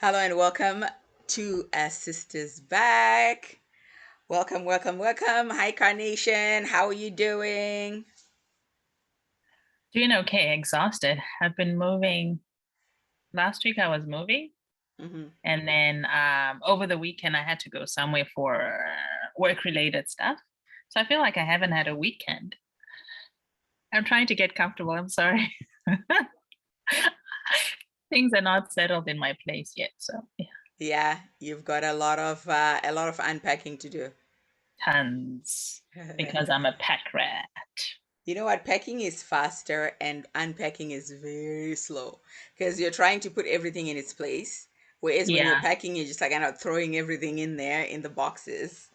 Hello and welcome to Sisters Back. Welcome, welcome, welcome. Hi, Carnation. How are you doing? Doing okay, exhausted. I've been moving. Last week I was moving, Hmm. and then over the weekend I had to go somewhere for work-related stuff. So I feel like I haven't had a weekend. I'm trying to get comfortable. I'm sorry. Things are not settled in my place yet, so yeah, Yeah, you've got a lot of unpacking to do. tons because I'm a pack rat. You know what? Packing is faster and unpacking is very slow because you're trying to put everything in its place. Whereas when you're Yeah. packing, you're just like kind of throwing everything in there in the boxes.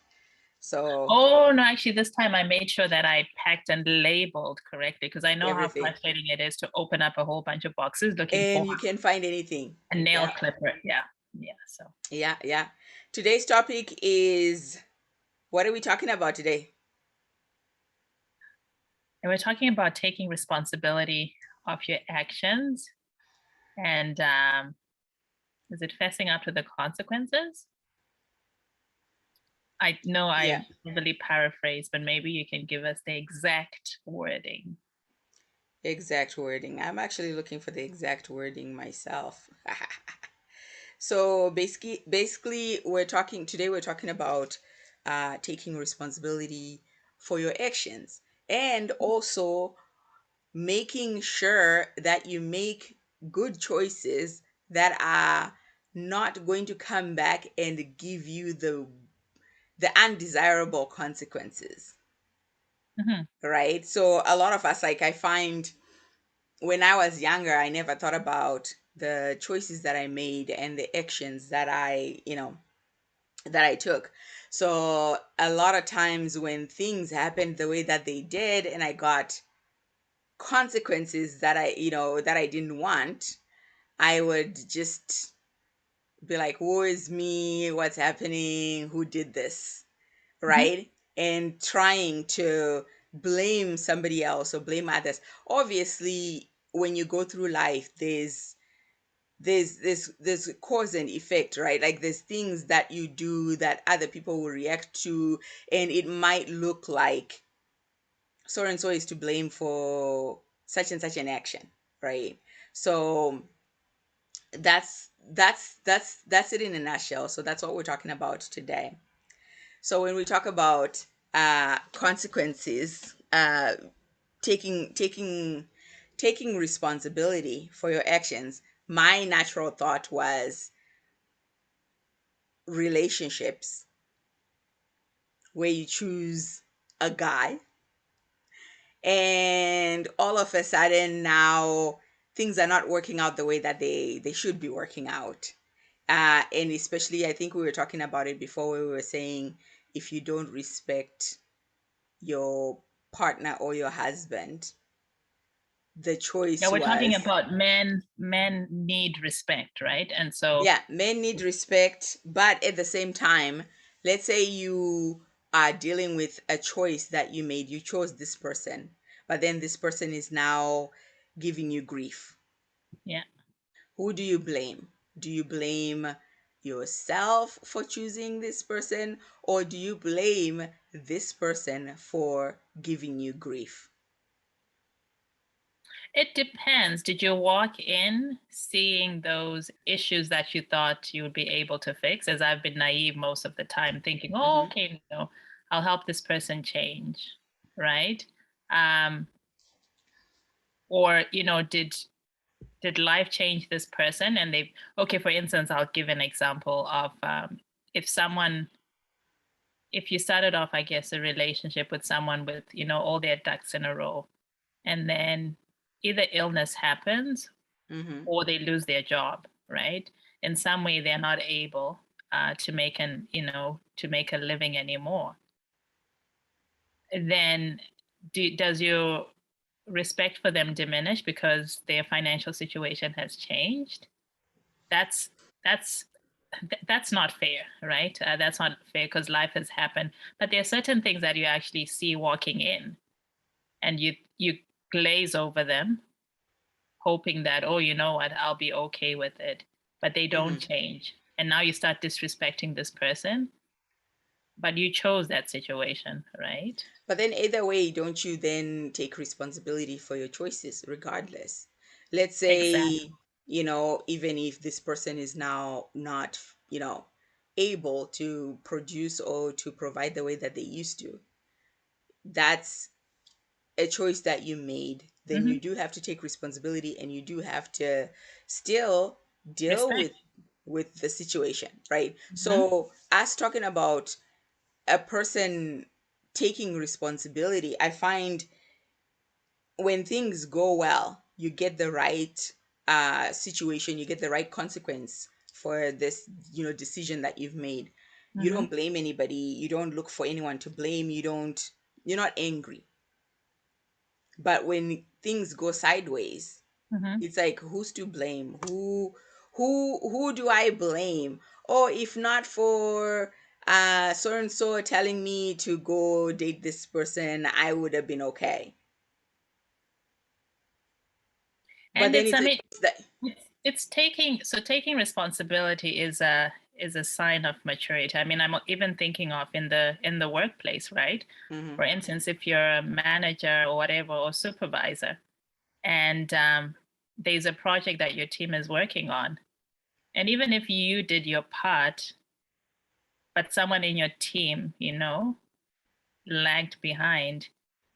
So Oh no, actually, this time I made sure that I packed and labeled correctly because I know how everything. frustrating it is to open up a whole bunch of boxes looking for And you can find anything. a nail Yeah. clipper. Yeah. Yeah. So, Yeah, yeah. Today's topic is, what are we talking about today? and we're talking about taking responsibility of your actions and is it fessing up to the consequences? I know Yeah, I really paraphrase, but maybe you can give us the exact wording. exact wording. I'm actually looking for the exact wording myself. So basically, we're talking about taking responsibility for your actions and also making sure that you make good choices that are not going to come back and give you the undesirable consequences, Mhm. right? So a lot of us, like, I find when I was younger, I never thought about the choices that I made and the actions that I took. So a lot of times when things happened the way that they did and I got consequences that I didn't want, I would just be like, woe is me, what's happening, who did this, Mhm. right? And trying to blame somebody else or blame others. Obviously, when you go through life, there's cause and effect, right? Like there's things that you do that other people will react to, and it might look like so and so is to blame for such and such an action, right? So that's it in a nutshell. So that's what we're talking about today. So when we talk about consequences, taking responsibility for your actions, my natural thought was relationships where you choose a guy and all of a sudden now things are not working out the way that they should be working out. And especially, I think we were talking about it before, where we were saying if you don't respect your partner or your husband, the Yeah, choice we're talking was, about men need respect, right? And so yeah, men need respect, but at the same time, let's say you are dealing with a choice that you made. You chose this person, but then this person is now giving you grief. yeah. Who do you blame? Do you blame yourself for choosing this person, or do you blame this person for giving you grief? It depends. Did you walk in seeing those issues that you thought you would be able to fix? As I've been naive most of the time, thinking, "Oh, Hmm. okay, I'll help this person change," right? Um, or did life change this person? And they've okay. For instance, I'll give an example of if someone if you started off, I guess, a relationship with someone with all their ducks in a row, and then either illness happens Hmm. or they lose their job, right? In some way, they're not able to make a living anymore. Then, does your respect for them diminish because their financial situation has changed? That's that's that's not fair, right? That's not fair because life has happened. But there are certain things that you actually see walking in, and you glaze over them hoping that, oh, you know what, I'll be okay with it. but they don't Hmm. change. And now you start disrespecting this person, but you chose that situation, right? But then either way, don't you then take responsibility for your choices regardless? Let's say, Exactly. even if this person is now not, able to produce or to provide the way that they used to, that's a choice that you made. Then you Hmm. do have to take responsibility, and you do have to still deal Respect. with the situation, right? Hmm. So as talking about a person taking responsibility, I find when things go well, you get the right situation, you get the right consequence for this, decision that you've made. You Hmm. don't blame anybody, you don't look for anyone to blame, you're not angry. But when things go sideways, Hmm. it's like, who's to blame? Who do I blame? Or if not for so and so telling me to go date this person, I would have been okay. But And then it's, I it's a mean, choice that. it's taking, so taking responsibility is a sign of maturity. I mean, I'm even thinking of in the workplace, right? Hmm. For instance, if you're a manager or whatever or supervisor, and there's a project that your team is working on, and even if you did your part, but someone in your team, lagged behind,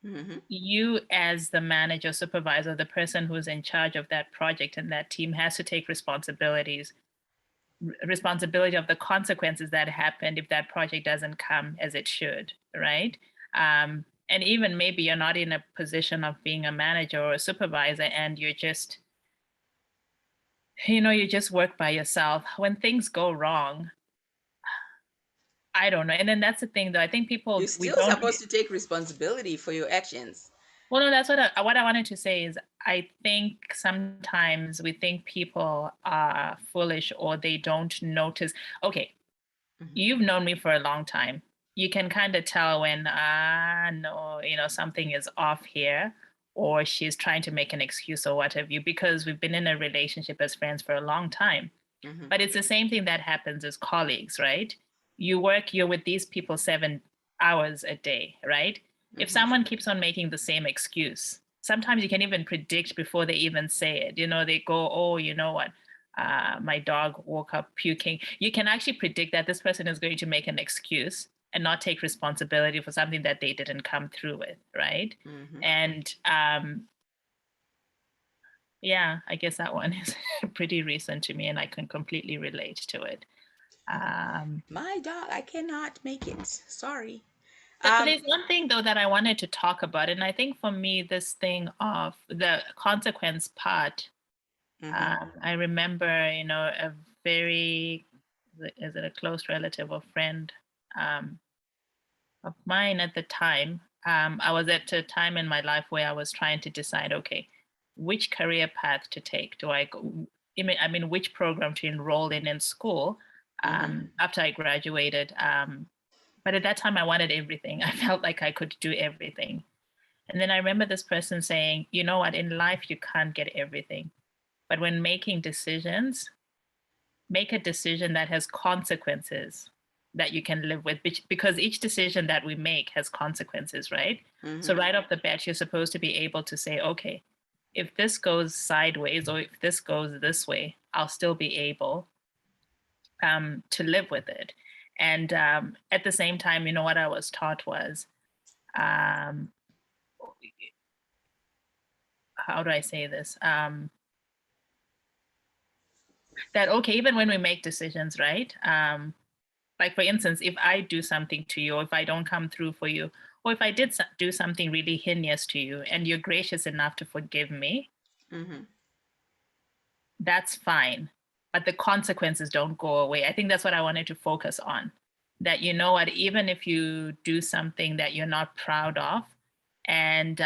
Hmm. you as the manager, supervisor, the person who's in charge of that project and that team has to take responsibility of the consequences that happened if that project doesn't come as it should, right? And even maybe you're not in a position of being a manager or a supervisor, and you just work by yourself. When things go wrong, I don't know. And then that's the thing, though. I think You're people we still don't. supposed to take responsibility for your actions. Well, no, that's what I wanted to say is I think sometimes we think people are foolish or they don't notice. Okay, Hmm. you've known me for a long time. You can kind of tell when, no, something is off here, or she's trying to make an excuse or what have you, because we've been in a relationship as friends for a long time. Hmm. But it's the same thing that happens as colleagues, right? You're with these people 7 hours a day, right? If Hmm. someone keeps on making the same excuse, sometimes you can even predict before they even say it. They go, oh, you know what? My dog woke up puking. You can actually predict that this person is going to make an excuse and not take responsibility for something that they didn't come through with, right? Hmm. And yeah, I guess that one is pretty recent to me, and I can completely relate to it. Um, My dog, I cannot make it. Sorry. Um. there's one thing though that I wanted to talk about, and I think for me, this thing of the consequence part, Hmm. I remember, a very, is it a close relative or friend um, of mine at the time. I was at a time in my life where I was trying to decide, okay, which career path to take. Do I go? I mean, which program to enroll in school Hmm. after I graduated. But at that time, I wanted everything. I felt like I could do everything. And then I remember this person saying, you know what, in life, you can't get everything. But when making decisions, make a decision that has consequences that you can live with, because each decision that we make has consequences, right? So, Hmm. right off the bat, you're supposed to be able to say, okay, if this goes sideways or if this goes this way, I'll still be able to live with it. And at the same time, what I was taught was, um, how do I say this? That, okay, even when we make decisions, right? Like, for instance, if I do something to you, or if I don't come through for you, or if I did do something really heinous to you and you're gracious enough to forgive me, Hmm. that's fine. But the consequences don't go away. I think that's what I wanted to focus on. That, you know what, even if you do something that you're not proud of, and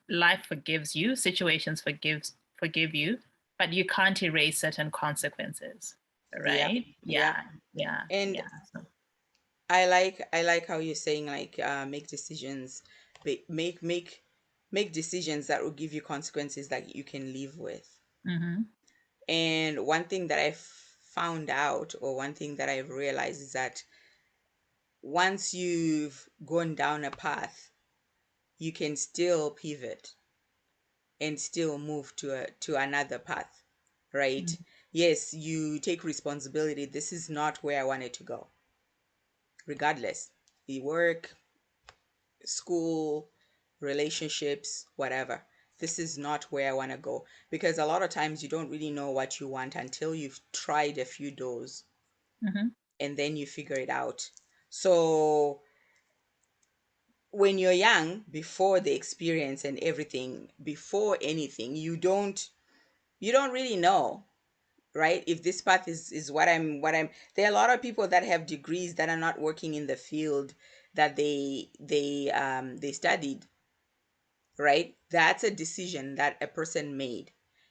life forgives you, situations forgive you, but you can't erase certain consequences, Yeah. right? Yeah. Yeah, yeah, And yeah. So, I like how you're saying, like, make decisions, make decisions that will give you consequences that you can live with. mm-hmm, And one thing that I found out, or one thing that I've realized, is that once you've gone down a path, you can still pivot and still move to another path, right? Mm. Yes, you take responsibility. This is not where I wanted to go, regardless. The work, school, relationships, whatever. This is not where I want to go, because a lot of times you don't really know what you want until you've tried a few doors, Mm-hmm. and then you figure it out. So when you're young, before the experience and everything, before anything, you don't really know, right, if this path is what I'm. There are a lot of people that have degrees that are not working in the field that they studied, right? That's a decision that a person made,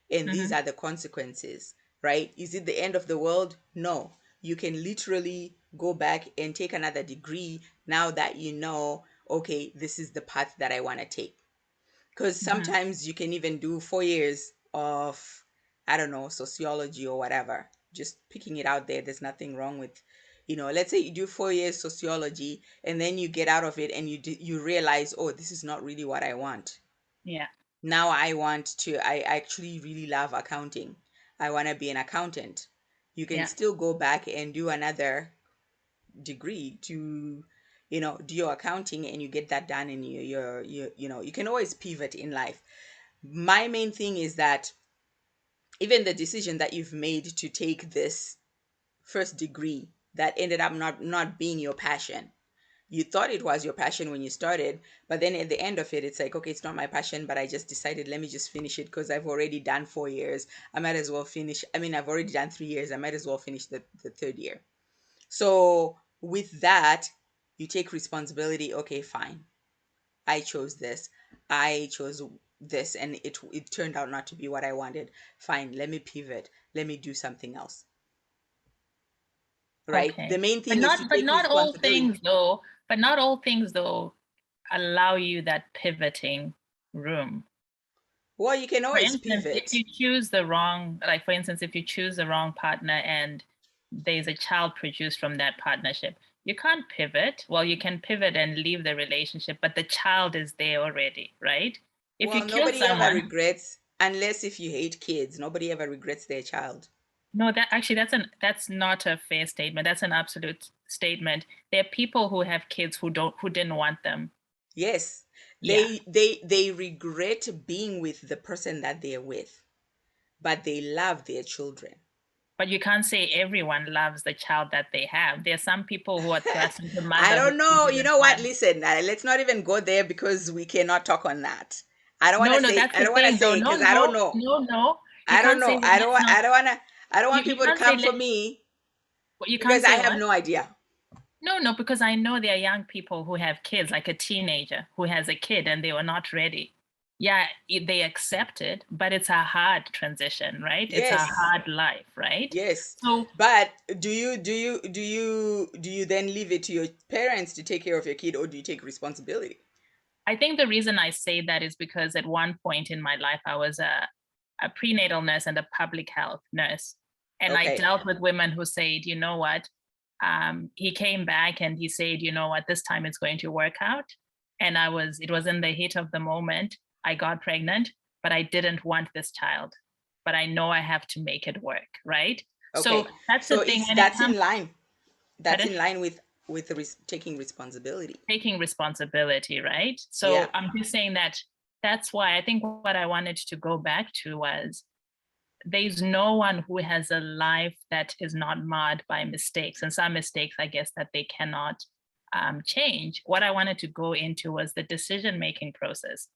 and these Mm-hmm. are the consequences, right? Is it the end of the world? No. You can literally go back and take another degree now that you know, okay, this is the path that I want to take. Because Mm-hmm. sometimes you can even do 4 years of, I don't know, sociology or whatever. Just picking it out there. There's nothing wrong with, let's say you do 4 years sociology, and then you get out of it and you realize, oh, this is not really what I want. Yeah. Now I actually really love accounting. I want to be an accountant. You can Yeah. still go back and do another degree to, do your accounting, and you get that done, and you can always pivot in life. My main thing is that even the decision that you've made to take this first degree that ended up not being your passion. You thought it was your passion when you started, but then at the end of it, it's like, okay, it's not my passion, but I just decided, let me just finish it because I've already done 4 years. I might as well finish. I mean, I've already done 3 years. I might as well finish the third year. So with that, you take responsibility. Okay, fine. I chose this. I chose this, and it turned out not to be what I wanted. Fine, let me pivot. Let me do something else. Right? The Okay. main But thing is not to but take not all responsibility. things though, but not all things though allow you that pivoting room. Well, you can For always instance, if pivot. you choose the wrong, like for instance, if you choose the wrong partner and there's a child produced from that partnership, you can't pivot. Well, you can pivot and leave the relationship, but the child is there already, right? If you Well, kill nobody ever someone, regrets, unless if you hate kids. Nobody ever regrets their child. no, that actually that's not a fair statement. That's an absolute statement. There are people who have kids who didn't want them. Yes, Yeah. they regret being with the person that they're with, but they love their children. But you can't say everyone loves the child that they have. There are some people who are thrust into I motherhood don't who know. You didn't know what? want. Listen, let's not even go there because we cannot talk on that. I don't want No, to no, say. that's I the don't want to thing though. say No, because I don't no, know. no, no. You I don't can't say know. that. I don't Let's want. not. I don't want to. I don't want You people to can't say come for let. me You can't because I say have what? no idea. No, no, because I know there are young people who have kids, like a teenager who has a kid and they were not ready. Yeah, they accept it, but it's a hard transition, right? It's a Yes. hard life, right? Yes. So But do you then leave it to your parents to take care of your kid, or do you take responsibility? I think the reason I say that is because at one point in my life, I was a prenatal nurse and a public health nurse. And I Okay. dealt with women who said, you know what? He came back and he said, you know what, this time it's going to work out. And it was in the heat of the moment. I got pregnant, but I didn't want this child. But I know I have to make it work, right? So Okay. that's the So thing it's when it that's in comes, line. That's pardon? in line with the taking responsibility. Taking responsibility, right? Yeah. So I'm just saying that that's why I think what I wanted to go back to was there's no one who has a life that is not marred by mistakes. And some mistakes, I guess, that they cannot change. What I wanted to go into was the decision making process.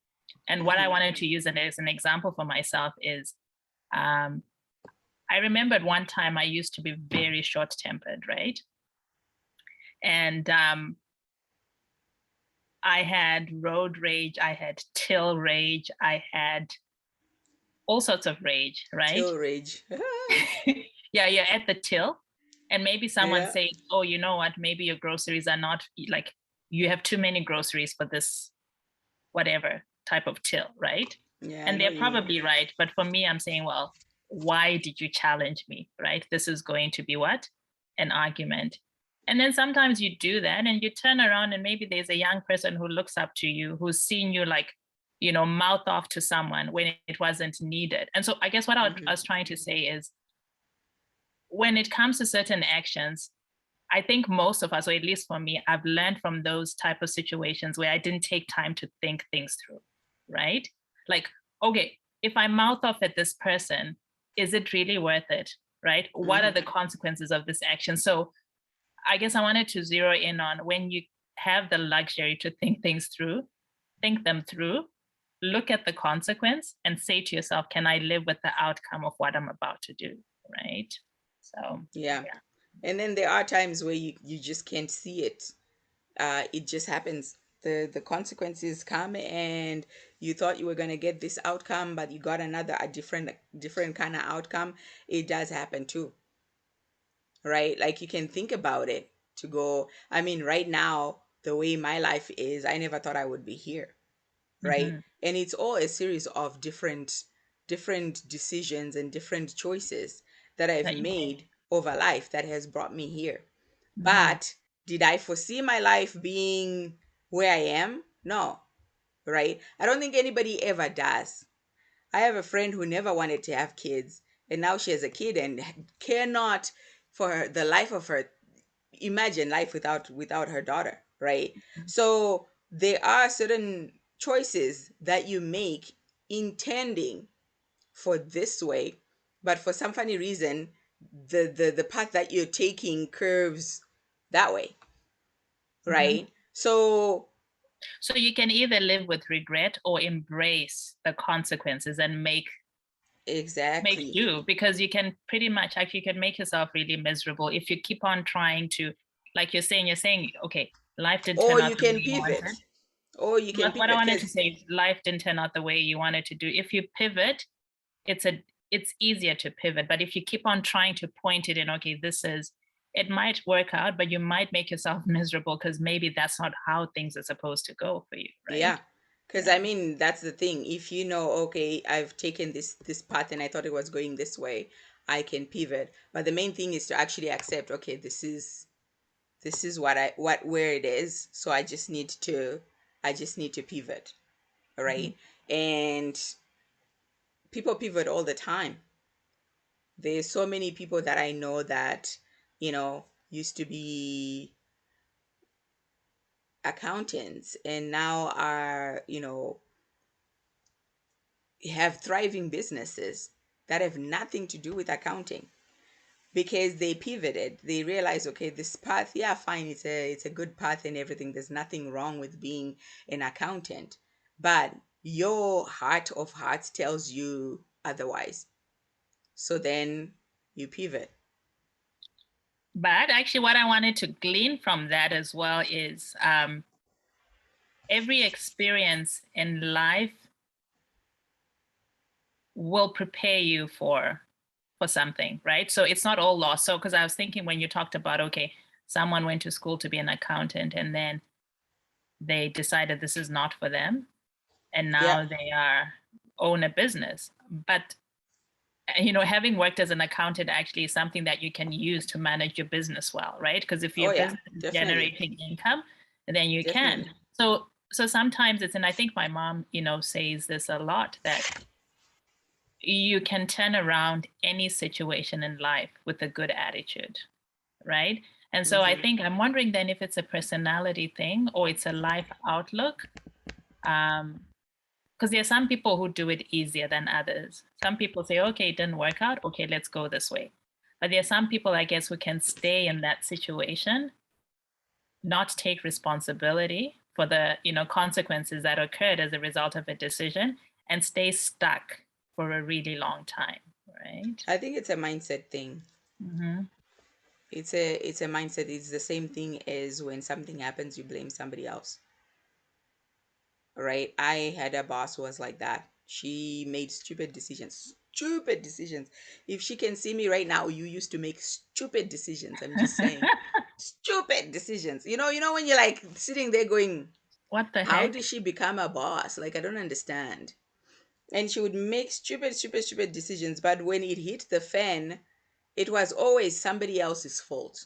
And what I Hmm. wanted to use it as an example for myself is um, I remembered one time I used to be very short tempered, right? And I had road rage, I had till rage, I had all sorts of rage, right? Till rage. Yeah, you're at the till, and maybe someone Yeah. says, "Oh, you know what? Maybe your groceries are not like you have too many groceries for this whatever type of till, right?" Yeah, I And know they're what you mean. probably right, but for me, I'm saying, well, why did you challenge me, right? This is going to be what? An argument. And then sometimes you do that and you turn around and maybe there's a young person who looks up to you, who's seen you like, mouth off to someone when it wasn't needed. And so I guess what I Hmm. was trying to say is when it comes to certain actions, I think most of us, or at least for me, I've learned from those type of situations where I didn't take time to think things through, right? Like, okay, if I mouth off at this person, is it really worth it? Right? What are Hmm. the consequences of this action? So I guess I wanted to zero in on when you have the luxury to think them through, look at the consequence and say to yourself, can I live with the outcome of what I'm about to do? Right. So, Yeah. yeah. And then there are times where you just can't see it. It just happens. The consequences come, and you thought you were going to get this outcome, but you got a different kind of outcome. It does happen too, right? Like, you can think about it to go, I mean, right now, the way my life is, I never thought I would be here, right? Hmm. And it's all a series of different decisions and different choices that I've That you made. made over life that has brought me here. Mhm. But did I foresee my life being where I am? No, right? I don't think anybody ever does. I have a friend who never wanted to have kids, and now she has a kid and cannot, for the life of her, imagine life without her daughter, right? So there are certain choices that you make intending for this way, but for some funny reason, the path that you're taking curves that way, Mhm. right? So So you can either live with regret or embrace the consequences and make exactly. do, because you can pretty much actually, you can make yourself really miserable if you keep on trying to, like you're saying, okay, life didn't turn Or out you the way can you pivot. wanted. Or you can What I pivot wanted to because say is life didn't turn out the way you wanted to do. If you pivot, it's a it's easier to pivot. But if you keep on trying to point it in, okay, it might work out, but you might make yourself miserable because maybe that's not how things are supposed to go for you, right? yeah, because Yeah. I mean, that's the thing. If you know, okay, I've taken this path and I thought it was going this way, I can pivot. But the main thing is to actually accept, okay, this is what where it is. So I just need to pivot, Mhm. right? And people pivot all the time. There's so many people that I know that, used to be accountants and now are, have thriving businesses that have nothing to do with accounting because they pivoted. They realized, okay, this path, yeah, fine, it's a good path and everything. There's nothing wrong with being an accountant, but your heart of hearts tells you otherwise. So then you pivot. But actually, what I wanted to glean from that as well is every experience in life will prepare you for something, right? So it's not all lost. So because I was thinking when you talked about, okay, someone went to school to be an accountant and then they decided this is not for them, and now Yep. they are own a business. But having worked as an accountant actually is something that you can use to manage your business well, right? Because if Oh your yeah, business is definitely. generating income, then you can. Definitely. So sometimes and I think my mom, says this a lot, that you can turn around any situation in life with a good attitude, right? And so I Hmm. think I'm wondering then if it's a personality thing or it's a life outlook. Because there are some people who do it easier than others. Some people say, okay, it didn't work out. Okay, let's go this way. But there are some people, I guess, who can stay in that situation, not take responsibility for the consequences that occurred as a result of a decision, and stay stuck for a really long time, right? I think it's a mindset thing. Hmm. It's a mindset. It's the same thing as when something happens, you blame somebody else, right? I had a boss who was like that. She made stupid decisions. Stupid decisions. If she can see me right now, you used to make stupid decisions. I'm just saying. Stupid decisions. You know when you're like sitting there going, What the how heck? did she become a boss? Like, I don't understand. And she would make stupid, stupid, stupid decisions. But when it hit the fan, it was always somebody else's fault.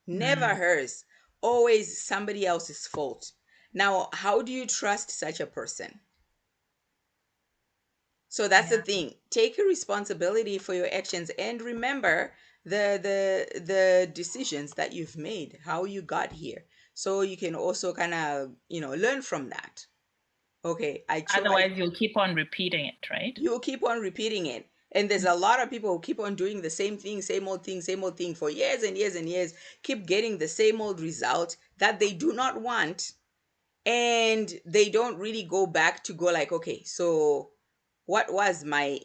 Never Mm, hers. Always somebody else's fault. Now, how do you trust such a person? So that's the yeah. thing. Take your responsibility for your actions and remember the decisions that you've made, how you got here. So you can also kind of, learn from that. Okay, I Otherwise, you'll keep on repeating it, right? you keep on repeating it. And there's a lot of people who keep on doing the same thing, same old thing for years and years and years, keep getting the same old result that they do not want. And they don't really go back to go like, okay, so what was my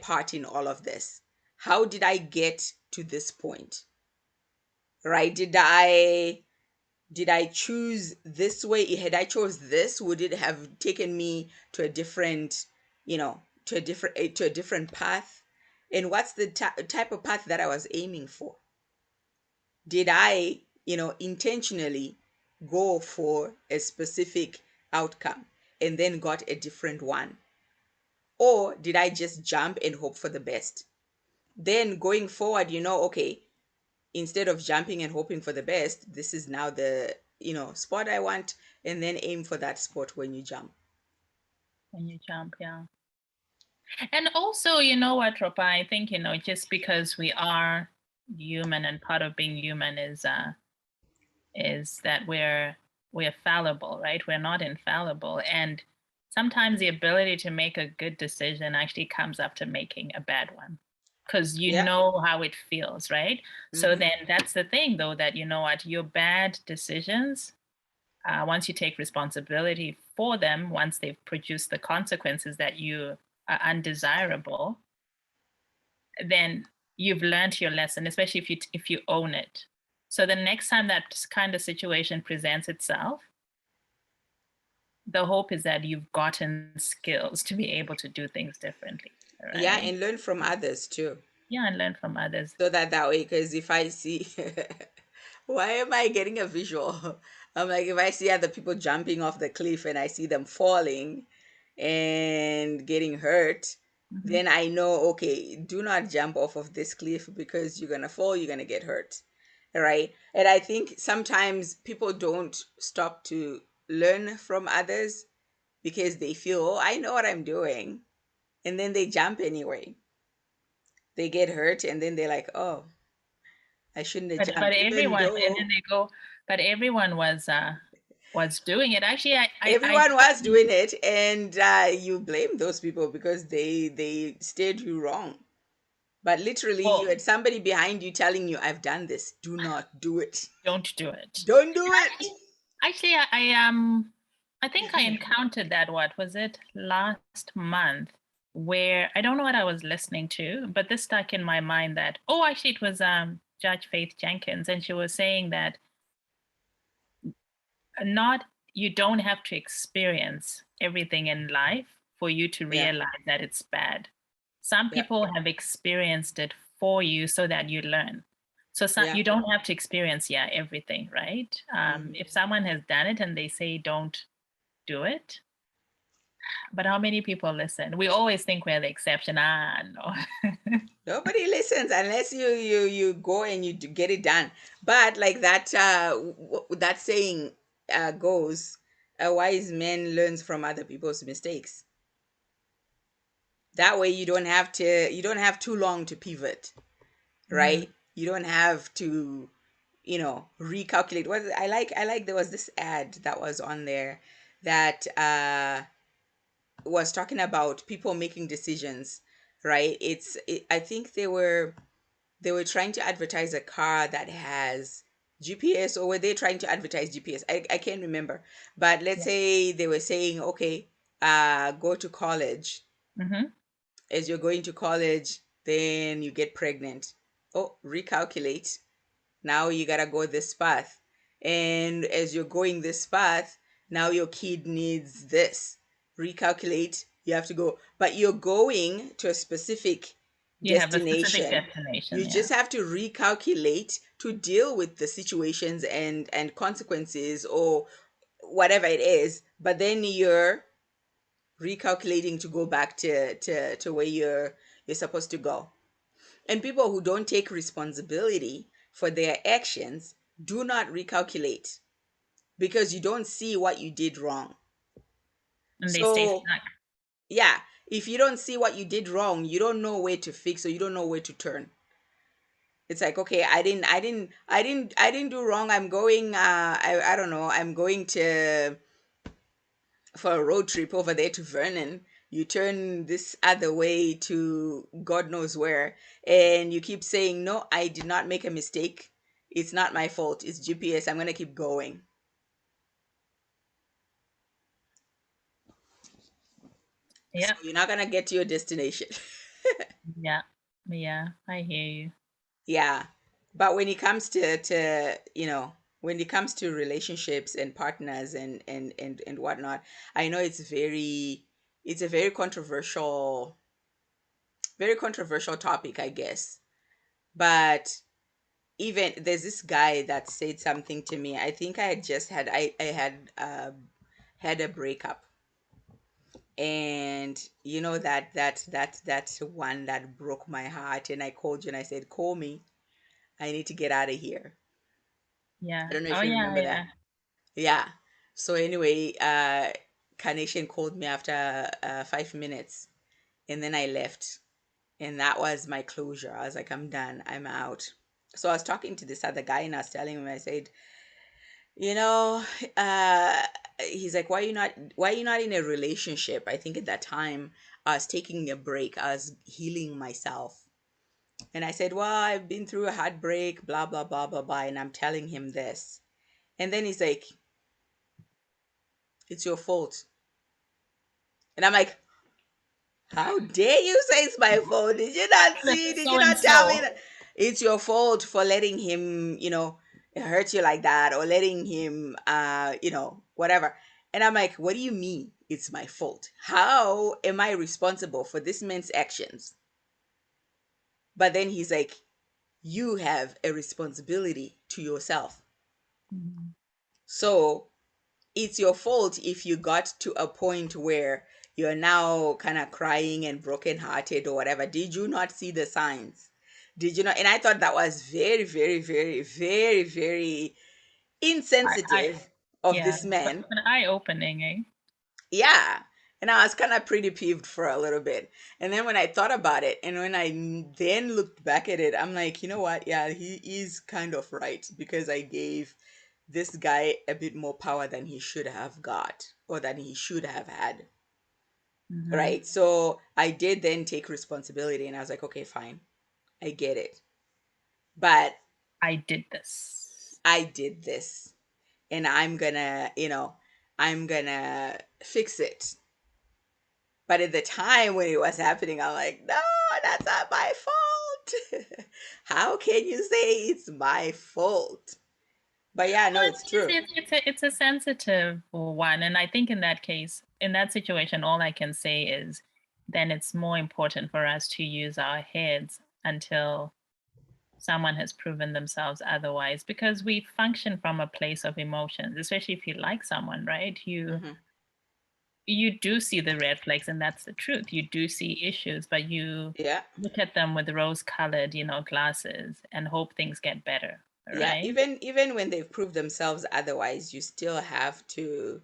part in all of this? How did I get to this point? Right? Did I choose this way? Had I chose this, would it have taken me to a different, to a different path? And what's the type of path that I was aiming for? Did I, intentionally go for a specific outcome and then got a different one? Or did I just jump and hope for the best? Then going forward, okay, instead of jumping and hoping for the best, this is now the, spot I want, and then aim for that spot when you jump. When you jump, yeah. And also, you know what, Ropa, I think, just because we are human and part of being human is that we're fallible, right? We're not infallible. And sometimes the ability to make a good decision actually comes after making a bad one. Because you Yeah. know how it feels, right? So Mm-hmm. then that's the thing, though, that you know what, your bad decisions, once you take responsibility for them, once they've produced the consequences that you are undesirable, then you've learned your lesson, especially if you own it. So the next time that kind of situation presents itself, the hope is that you've gotten skills to be able to do things differently, Yeah, right? and learn from others too. Yeah, and learn from others. So that way, because if I see, why am I getting a visual? I'm like, if I see other people jumping off the cliff and I see them falling and getting hurt, Hmm. then I know, okay, do not jump off of this cliff because you're gonna fall, you're gonna get hurt. Right? And I think sometimes people don't stop to learn from others because they feel, oh, I know what I'm doing. And then they jump anyway. They get hurt and then they're like, oh, I shouldn't have But jumped, even everyone, and then though they go, but everyone was doing it. Actually, I everyone was totally, doing it, and you blame those people because they steered you wrong. But literally, you well, had somebody behind you telling you, "I've done this. Do not do it. don't do it. Don't do And it." actually, I think I encountered that. What was it last month? Where I don't know what I was listening to, but this stuck in my mind that actually it was Judge Faith Jenkins, and she was saying that not you don't have to experience everything in life for you to Yeah, realize that it's bad. Some yeah, people have experienced it for you so that you learn. So yeah. you don't have to experience, yeah, everything, right? Hmm. If someone has done it and they say don't do it, but how many people listen? We always think we're the exception. Ah, no. Nobody listens unless you go and you get it done. But like that, that saying goes, a wise man learns from other people's mistakes. That way you don't have too long to pivot, Mm, right? You don't have to, recalculate. What I like there was this ad that was on there that was talking about people making decisions, right? I think they were trying to advertise a car that has GPS, or were they trying to advertise GPS? I can't remember. But let's yeah. say they were saying, okay, go to college. Hmm. As you're going to college, then you get pregnant. Oh, recalculate. Now you gotta go this path. And as you're going this path, now your kid needs this. Recalculate. You have to go, but you're going to a specific You have a specific destination. You destination, just yeah. have to recalculate to deal with the situations and consequences or whatever it is. But then you're recalculating to go back to where you're supposed to go. And people who don't take responsibility for their actions do not recalculate because you don't see what you did wrong. And they stay So, stuck. yeah, if you don't see what you did wrong, you don't know where to fix or you don't know where to turn. It's like, okay, I didn't do wrong. I'm going I don't know, I'm going to for a road trip over there to Vernon. You turn this other way to God knows where, and you keep saying, no, I did not make a mistake. It's not my fault. It's GPS. I'm going to keep going. So Yep. you're not going to get to your destination. Yeah. Yeah. I hear you. Yeah. But when it comes to when it comes to relationships and partners and whatnot, I know it's a very controversial topic, I guess. But even there's this guy that said something to me. I think I had had a breakup, and that's one that broke my heart. And I called you and I said, call me. I need to get out of here. I Yeah. don't know Oh if you yeah, remember that. yeah. Yeah. So anyway, Carnation called me after 5 minutes, and then I left, and that was my closure. I was like, I'm done. I'm out. So I was talking to this other guy, and I was telling him, I said, you know, uh, he's like, why are you not in a relationship? I think at that time I was taking a break. I was healing myself. And I said, well, I've been through a heartbreak, blah, blah, blah, blah, blah. And I'm telling him this. And then he's like, it's your fault. And I'm like, how dare you say it's my fault? Did you not see? Did So you and not tell me so. that it's your fault for letting him hurt you like that, or letting him whatever. And I'm like, what do you mean it's my fault? How am I responsible for this man's actions? But then he's like, you have a responsibility to yourself. Mhm. So it's your fault if you got to a point where you're now kind of crying and brokenhearted or whatever. Did you not see the signs? Did you not? And I thought that was very, very, very, very, very I insensitive of yeah, this man. but eye opening, eh? Yeah. And I was kind of pretty peeved for a little bit. And then when I thought about it and when I then looked back at it, I'm like, you know what? Yeah, he is kind of right because I gave this guy a bit more power than he should have got or than he should have had. Hmm. Right. So I did then take responsibility and I was like, okay, fine. I get it. But I did this. I did this and I'm gonna fix it. But at the time when it was happening, I'm like, no, that's not my fault. How can you say it's my fault? But yeah, no, Well, it's true. it's a sensitive one, and I think in that case, in that situation, all I can say is then it's more important for us to use our heads until someone has proven themselves otherwise, because we function from a place of emotions, especially if you like someone, right? Hmm. You do see the red flags, and that's the truth. You do see issues, but you Yeah. look at them with rose-colored, glasses and hope things get better, Yeah. right? Even when they've proved themselves otherwise, you still have to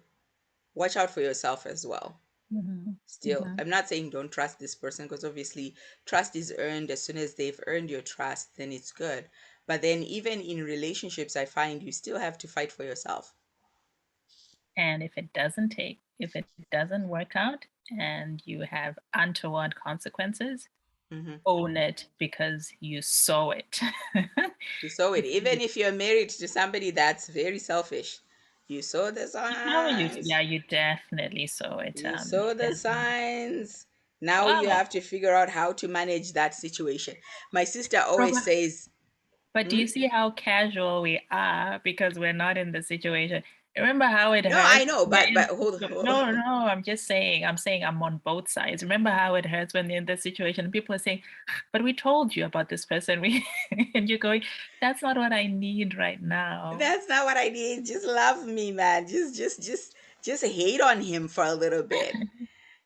watch out for yourself as well. Mhm, Still, mhm. I'm not saying don't trust this person because obviously trust is earned. As soon as they've earned your trust, then it's good. But then even in relationships, I find you still have to fight for yourself. And if it doesn't work out and you have untoward consequences, Hmm. own it because you saw it. You saw it. Even if you're married to somebody that's very selfish, you saw the How are you? signs. Yeah, you definitely saw it. You saw the signs. Now you Well, have to figure out how to manage that situation. My sister always Robert, says, but do hmm? you see how casual we are because we're not in the situation? Remember how it No, hurts? I know, We're but in, hold, hold. no, no, I'm saying I'm on both sides. Remember how it hurts when you're in this situation? People are saying, but we told you about this person. And you're going, that's not what I need right now. That's not what I need. Just love me, man. Just hate on him for a little bit.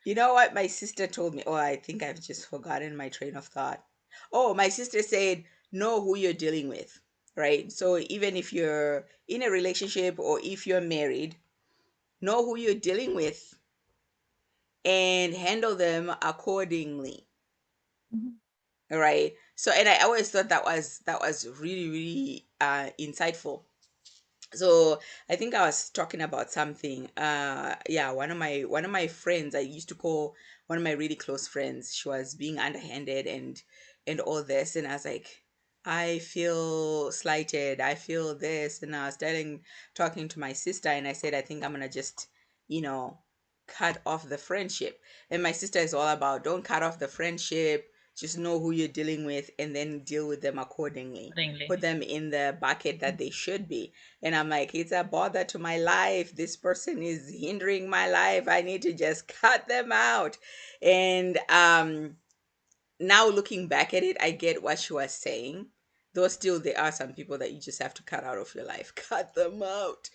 You know what my sister told me? Oh, I think I've just forgotten my train of thought. Oh, my sister said, know who you're dealing with, right? So even if you're in a relationship or if you're married, know who you're dealing with and handle them accordingly, Mhm. right? So, and I always thought that was really, really insightful. So I think I was talking about something. Yeah, one of my friends, I used to call one of my really close friends, she was being underhanded and all this, and I was like, I feel slighted, I feel this. And I was talking to my sister, and I said, I think I'm gonna just, you know cut off the friendship. And my sister is all about, don't cut off the friendship, just know who you're dealing with and then deal with them accordingly, Accordingly. put them in the bucket that they should be. And I'm like, it's a bother to my life. This person is hindering my life. I need to just cut them out. And now looking back at it, I get what she was saying. Though still there are some people that you just have to cut out of your life. Cut them out.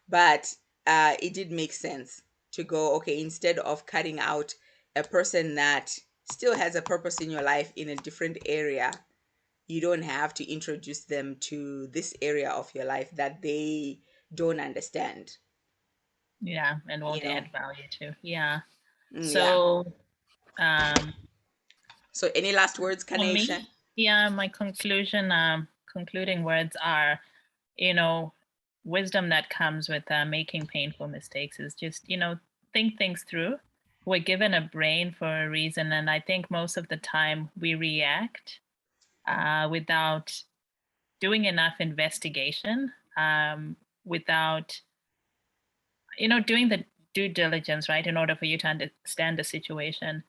But it did make sense to go, okay, instead of cutting out a person that still has a purpose in your life in a different area, you don't have to introduce them to this area of your life that they don't understand, Yeah, and you won't know add value to. Yeah. yeah. So um So any last words, for Kanesha? me, yeah, my concluding words are, you know, wisdom that comes with making painful mistakes is just, think things through. We're given a brain for a reason, and I think most of the time we react without doing enough investigation, without, doing the due diligence, right, in order for you to understand the situation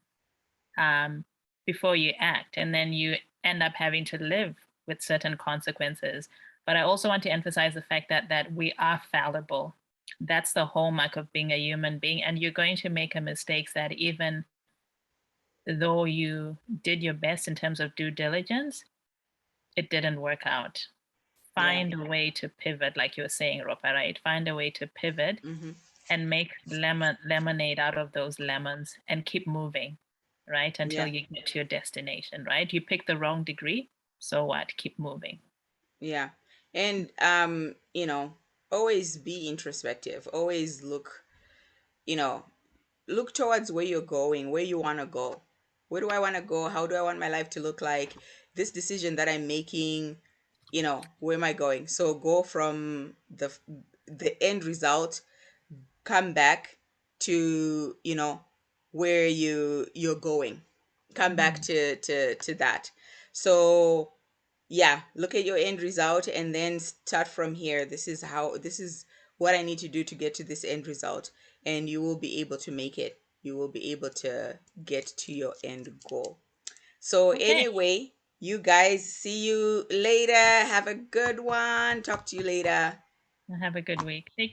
um, before you act, and then you end up having to live with certain consequences. But I also want to emphasize the fact that we are fallible. That's the hallmark of being a human being, and you're going to make a mistakes that even though you did your best in terms of due diligence, it didn't work out. Yeah. Find a way to pivot, like you were saying, Ropa, right? Find a way to pivot Hmm. and make lemonade out of those lemons and keep moving, right? Until Yeah. you get to your destination, right? You pick the wrong degree, so what? Keep moving. Yeah. And always be introspective, always you know look towards where you're going, where you want to go. Where do I want to go? How do I want my life to look like? This decision that I'm making, where am I going? So go from the end result, come back to, where you're going. Come back Mhm. to that. So yeah, look at your end result and then start from here. This is what I need to do to get to this end result, and you will be able to make it. You will be able to get to your end goal. So Okay. anyway, you guys, see you later. Have a good one. Talk to you later. Have a good week. Take